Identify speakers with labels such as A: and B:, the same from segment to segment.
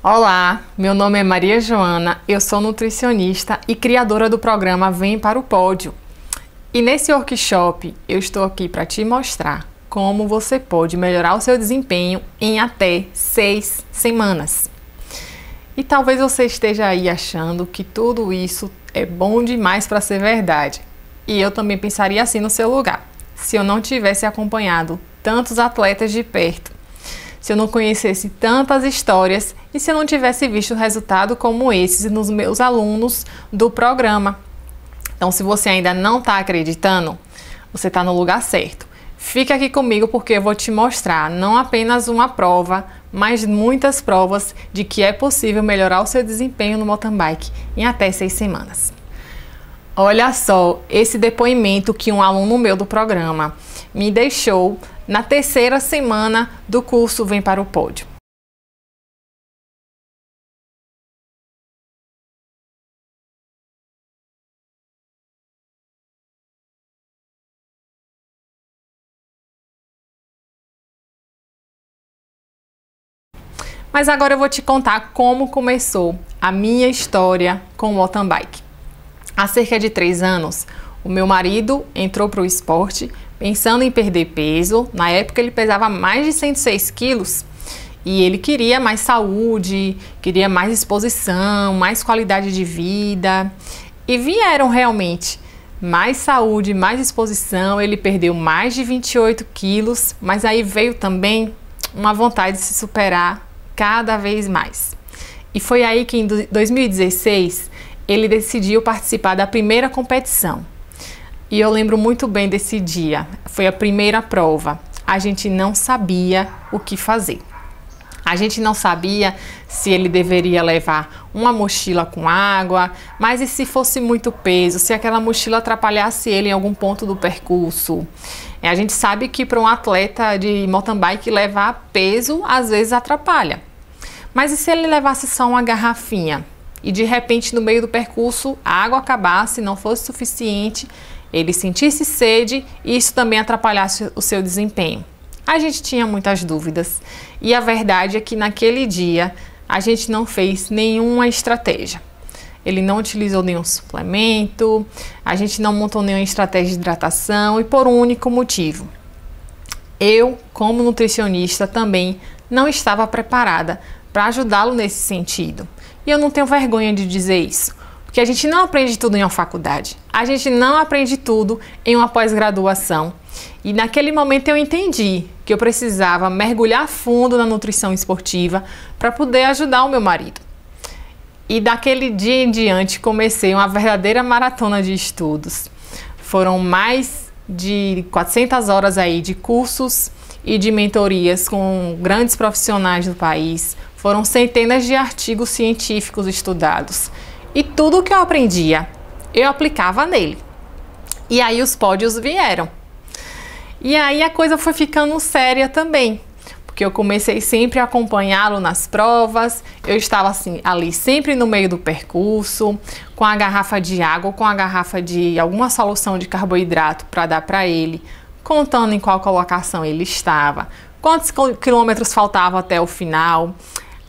A: Olá, meu nome é Maria Joana, eu sou nutricionista e criadora do programa Vem para o Pódio. E nesse workshop eu estou aqui para te mostrar como você pode melhorar o seu desempenho em até 6 semanas. E talvez você esteja aí achando que tudo isso é bom demais para ser verdade. E eu também pensaria assim no seu lugar, se eu não tivesse acompanhado tantos atletas de perto, se eu não conhecesse tantas histórias e se eu não tivesse visto resultado como esses nos meus alunos do programa. Então, se você ainda não está acreditando, você está no lugar certo. Fica aqui comigo porque eu vou te mostrar não apenas uma prova, mas muitas provas de que é possível melhorar o seu desempenho no mountain bike em até 6 semanas. Olha só esse depoimento que um aluno meu do programa me deixou na 3ª semana do curso Vem para o Pódio. Mas agora eu vou te contar como começou a minha história com o mountain bike. Há cerca de 3 anos, o meu marido entrou para o esporte pensando em perder peso. Na época ele pesava mais de 106 quilos e ele queria mais saúde, queria mais exposição, mais qualidade de vida. E vieram realmente mais saúde, mais exposição. Ele perdeu mais de 28 quilos, mas aí veio também uma vontade de se superar cada vez mais. E foi aí que em 2016 ele decidiu participar da primeira competição. E eu lembro muito bem desse dia, foi a primeira prova. A gente não sabia o que fazer. A gente não sabia se ele deveria levar uma mochila com água, mas e se fosse muito peso, se aquela mochila atrapalhasse ele em algum ponto do percurso. A gente sabe que para um atleta de mountain bike levar peso às vezes atrapalha. Mas e se ele levasse só uma garrafinha e de repente no meio do percurso a água acabasse, não fosse suficiente, ele sentisse sede e isso também atrapalhasse o seu desempenho? A gente tinha muitas dúvidas e a verdade é que naquele dia a gente não fez nenhuma estratégia. Ele não utilizou nenhum suplemento, a gente não montou nenhuma estratégia de hidratação e por um único motivo. Eu, como nutricionista, também não estava preparada para ajudá-lo nesse sentido. E eu não tenho vergonha de dizer isso, porque a gente não aprende tudo em uma faculdade, a gente não aprende tudo em uma pós-graduação. E naquele momento eu entendi que eu precisava mergulhar fundo na nutrição esportiva para poder ajudar o meu marido. E daquele dia em diante comecei uma verdadeira maratona de estudos. Foram mais de 400 horas aí de cursos e de mentorias com grandes profissionais do país. Foram centenas de artigos científicos estudados. E tudo o que eu aprendia, eu aplicava nele. E aí os pódios vieram. E aí a coisa foi ficando séria também, porque eu comecei sempre a acompanhá-lo nas provas. Eu estava assim, ali sempre no meio do percurso, com a garrafa de água, com a garrafa de alguma solução de carboidrato para dar para ele, contando em qual colocação ele estava, quantos quilômetros faltavam até o final.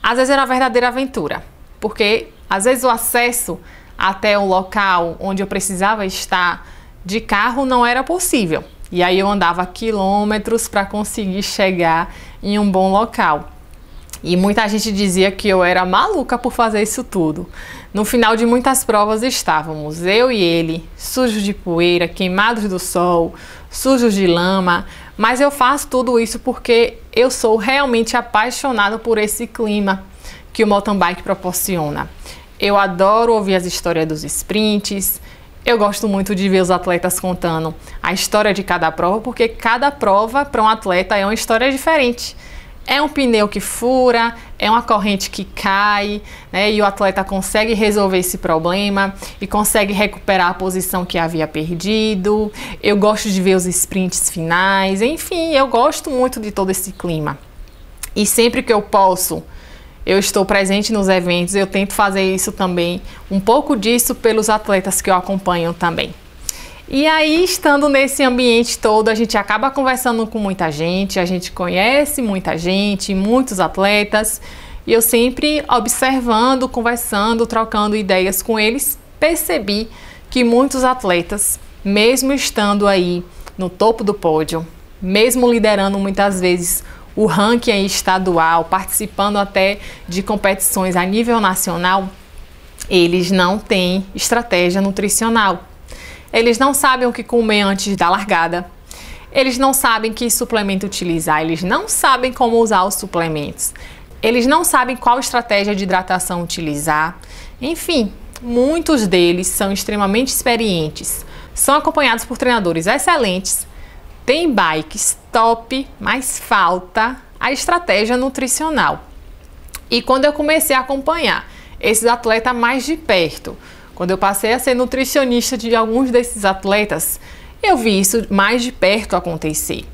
A: Às vezes era uma verdadeira aventura, porque às vezes o acesso até o local onde eu precisava estar de carro não era possível. E aí eu andava quilômetros para conseguir chegar em um bom local. E muita gente dizia que eu era maluca por fazer isso tudo. No final de muitas provas estávamos eu e ele, sujos de poeira, queimados do sol, sujos de lama. Mas eu faço tudo isso porque eu sou realmente apaixonada por esse clima que o mountain bike proporciona. Eu adoro ouvir as histórias dos sprints. Eu gosto muito de ver os atletas contando a história de cada prova, porque cada prova para um atleta é uma história diferente. É um pneu que fura, é uma corrente que cai, né, e o atleta consegue resolver esse problema e consegue recuperar a posição que havia perdido. Eu gosto de ver os sprints finais, enfim, eu gosto muito de todo esse clima. E sempre que eu posso, eu estou presente nos eventos, eu tento fazer isso também, um pouco disso pelos atletas que eu acompanho também. E aí, estando nesse ambiente todo, a gente acaba conversando com muita gente, a gente conhece muita gente, muitos atletas, E eu sempre observando, conversando, trocando ideias com eles, percebi que muitos atletas, mesmo estando aí no topo do pódio, mesmo liderando muitas vezes o ranking estadual, participando até de competições a nível nacional, eles não têm estratégia nutricional. Eles não sabem o que comer antes da largada. Eles não sabem que suplemento utilizar. Eles não sabem como usar os suplementos. Eles não sabem qual estratégia de hidratação utilizar. Enfim, muitos deles são extremamente experientes. São acompanhados por treinadores excelentes. Têm bikes top, mas falta a estratégia nutricional. E quando eu comecei a acompanhar esses atletas mais de perto, quando eu passei a ser nutricionista de alguns desses atletas, eu vi isso mais de perto acontecer.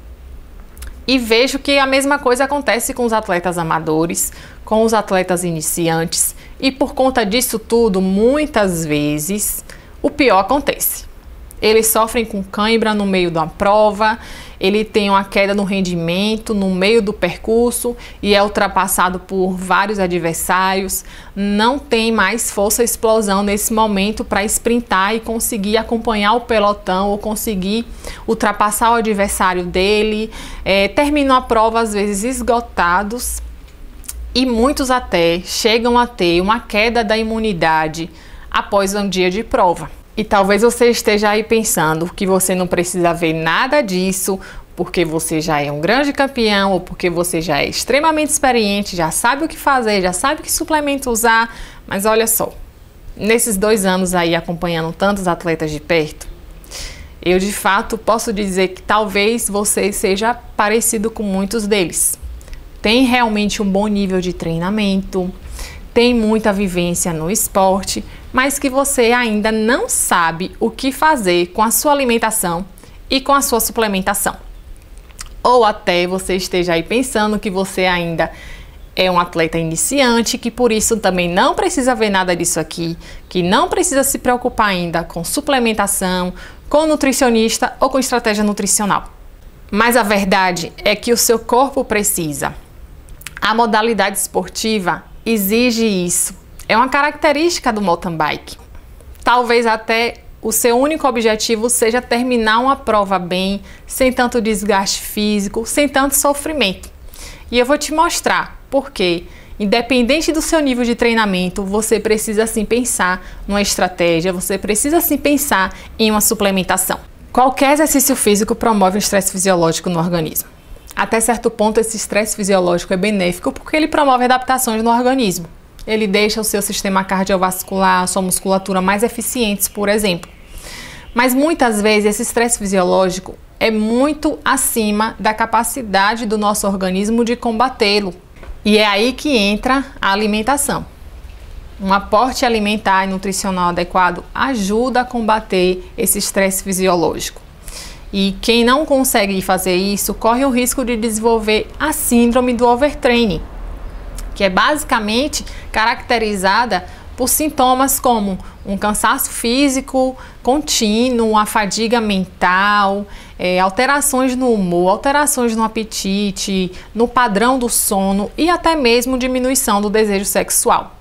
A: E vejo que a mesma coisa acontece com os atletas amadores, com os atletas iniciantes, e por conta disso tudo, muitas vezes, o pior acontece. Eles sofrem com cãibra no meio da prova, ele tem uma queda no rendimento no meio do percurso e é ultrapassado por vários adversários, não tem mais força e explosão nesse momento para sprintar e conseguir acompanhar o pelotão ou conseguir ultrapassar o adversário dele, terminam a prova às vezes esgotados e muitos até chegam a ter uma queda da imunidade após um dia de prova. E talvez você esteja aí pensando que você não precisa ver nada disso porque você já é um grande campeão ou porque você já é extremamente experiente, já sabe o que fazer, já sabe que suplemento usar. Mas olha só, nesses 2 anos aí acompanhando tantos atletas de perto, eu de fato posso dizer que talvez você seja parecido com muitos deles. Tem realmente um bom nível de treinamento, tem muita vivência no esporte, mas que você ainda não sabe o que fazer com a sua alimentação e com a sua suplementação. Ou até você esteja aí pensando que você ainda é um atleta iniciante, que por isso também não precisa ver nada disso aqui, que não precisa se preocupar ainda com suplementação, com nutricionista ou com estratégia nutricional. Mas a verdade é que o seu corpo precisa. A modalidade esportiva exige isso. É uma característica do mountain bike. Talvez até o seu único objetivo seja terminar uma prova bem, sem tanto desgaste físico, sem tanto sofrimento. E eu vou te mostrar porque, independente do seu nível de treinamento, você precisa sim pensar numa estratégia, você precisa sim pensar em uma suplementação. Qualquer exercício físico promove um estresse fisiológico no organismo. Até certo ponto, esse estresse fisiológico é benéfico porque ele promove adaptações no organismo. Ele deixa o seu sistema cardiovascular, a sua musculatura mais eficientes, por exemplo. Mas muitas vezes esse estresse fisiológico é muito acima da capacidade do nosso organismo de combatê-lo. E é aí que entra a alimentação. Um aporte alimentar e nutricional adequado ajuda a combater esse estresse fisiológico. E quem não consegue fazer isso corre o risco de desenvolver a síndrome do overtraining, que é basicamente caracterizada por sintomas como um cansaço físico contínuo, a fadiga mental, alterações no humor, alterações no apetite, no padrão do sono e até mesmo diminuição do desejo sexual.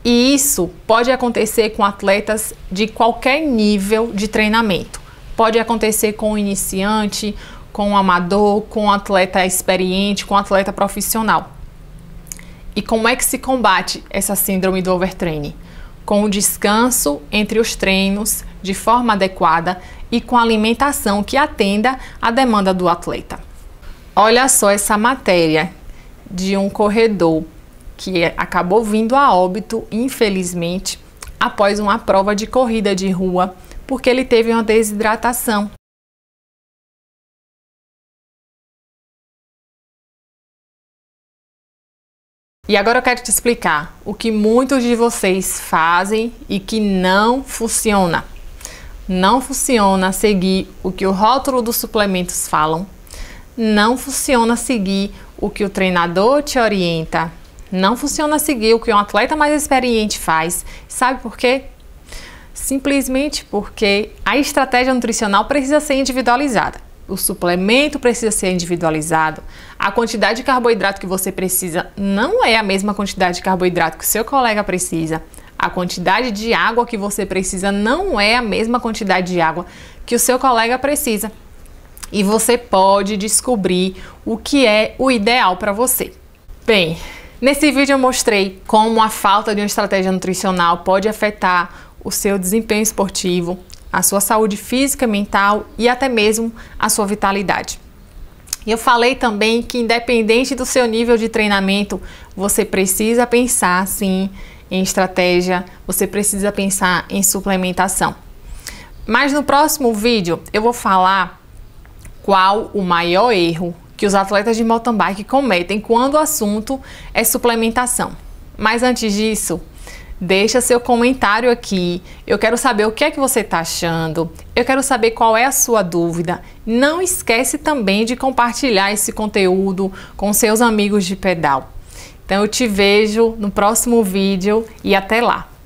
A: E isso pode acontecer com atletas de qualquer nível de treinamento. Pode acontecer com o iniciante, com o amador, com o atleta experiente, com o atleta profissional. E como é que se combate essa síndrome do overtraining? Com o descanso entre os treinos de forma adequada e com alimentação que atenda à demanda do atleta. Olha só essa matéria de um corredor que acabou vindo a óbito, infelizmente, após uma prova de corrida de rua, porque ele teve uma desidratação. E agora eu quero te explicar o que muitos de vocês fazem e que não funciona. Não funciona seguir o que o rótulo dos suplementos falam. Não funciona seguir o que o treinador te orienta. Não funciona seguir o que um atleta mais experiente faz. Sabe por quê? Simplesmente porque a estratégia nutricional precisa ser individualizada. o suplemento precisa ser individualizado, a quantidade de carboidrato que você precisa não é a mesma quantidade de carboidrato que o seu colega precisa, a quantidade de água que você precisa não é a mesma quantidade de água que o seu colega precisa. E você pode descobrir o que é o ideal para você. Bem, nesse vídeo eu mostrei como a falta de uma estratégia nutricional pode afetar o seu desempenho esportivo, a sua saúde física, mental e até mesmo a sua vitalidade. E eu falei também que, independente do seu nível de treinamento, você precisa pensar sim em estratégia, você precisa pensar em suplementação. Mas no próximo vídeo eu vou falar qual o maior erro que os atletas de mountain bike cometem quando o assunto é suplementação. Mas antes disso, deixa seu comentário aqui, eu quero saber o que é que você está achando, eu quero saber qual é a sua dúvida. Não esquece também de compartilhar esse conteúdo com seus amigos de pedal. Então eu te vejo no próximo vídeo e até lá!